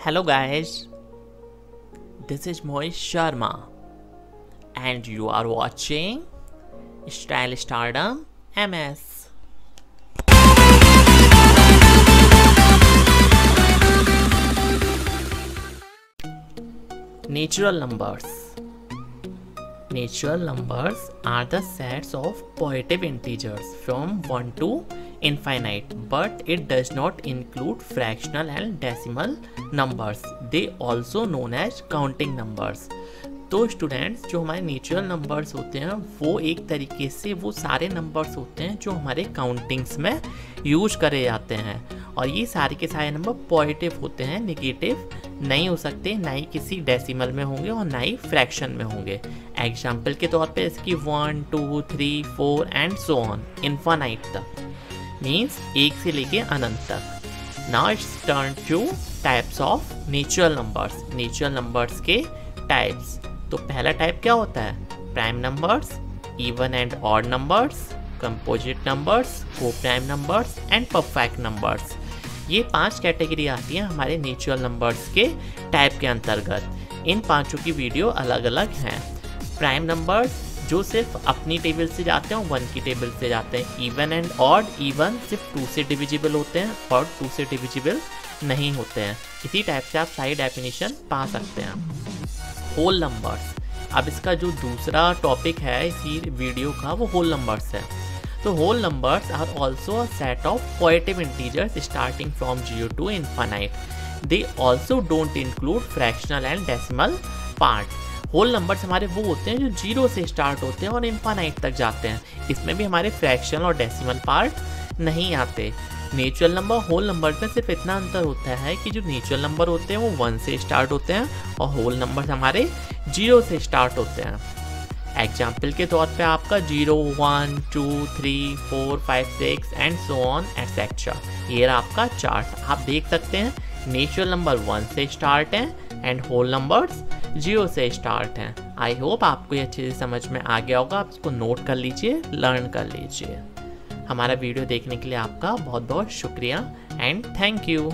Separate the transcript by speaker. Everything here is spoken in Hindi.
Speaker 1: Hello guys, this is Mohit Sharma and you are watching Style Stardom MS. Natural numbers. Natural numbers are the sets of positive integers from 1 to infinite, but it does not include fractional and decimal numbers. They also known as counting numbers. तो स्टूडेंट्स, जो हमारे नेचुरल नंबर्स होते हैं वो एक तरीके से वो सारे नंबर्स होते हैं जो हमारे काउंटिंग्स में यूज करे जाते हैं, और ये सारे के सारे नंबर पॉजिटिव होते हैं, नेगेटिव नहीं हो सकते, ना ही किसी डेसिमल में होंगे और ना ही फ्रैक्शन में होंगे। एग्जाम्पल के तौर पे इसकी 1, 2, 3, 4 एंड सो ऑन इनफाइनाइट तक, मीन्स एक से लेके अनंत तक। Now it's turn to types of natural numbers. Natural numbers के टाइप्स, तो पहला टाइप क्या होता है? Prime numbers, even and odd numbers, composite numbers, coprime numbers and perfect numbers. ये 5 कैटेगरी आती हैं हमारे नेचुरल नंबर्स के टाइप के अंतर्गत। इन पांचों की वीडियो अलग अलग हैं। प्राइम नंबर्स जो सिर्फ अपनी टेबल से जाते हैं, 1 की टेबल से जाते हैं। इवन एंड ऑड, इवन सिर्फ 2 से डिविजिबल होते हैं, ऑड 2 से डिविजिबल नहीं होते हैं। इसी टाइप से आप सारी डेफिनेशन पा सकते हैं। होल नंबर्स, अब इसका जो दूसरा टॉपिक है इसी वीडियो का वो होल नंबर्स है। तो whole numbers are also a set of positive integers starting from 0 to infinite। They also don't include fractional and decimal part. Whole numbers हमारे वो होते हैं जो 0 से स्टार्ट होते हैं और इनफाइनाइट तक जाते हैं। इसमें भी हमारे फ्रैक्शनल और डेसिमल पार्ट नहीं आते। नेचुरल नंबर होल नंबर में सिर्फ इतना अंतर होता है कि जो नेचुरल नंबर होते हैं वो 1 से स्टार्ट होते हैं और होल नंबर हमारे 0 से स्टार्ट होते हैं। एग्जाम्पल के तौर पे आपका 0, 1, 2, 3, 4, 5, 6 एंड सो ऑन एटसेट्रा। ये आपका चार्ट आप देख सकते हैं। नेचुरल नंबर 1 से स्टार्ट हैं एंड होल नंबर्स 0 से स्टार्ट हैं। आई होप आपको ये अच्छे से समझ में आ गया होगा। आप इसको नोट कर लीजिए, लर्न कर लीजिए। हमारा वीडियो देखने के लिए आपका बहुत बहुत शुक्रिया एंड थैंक यू।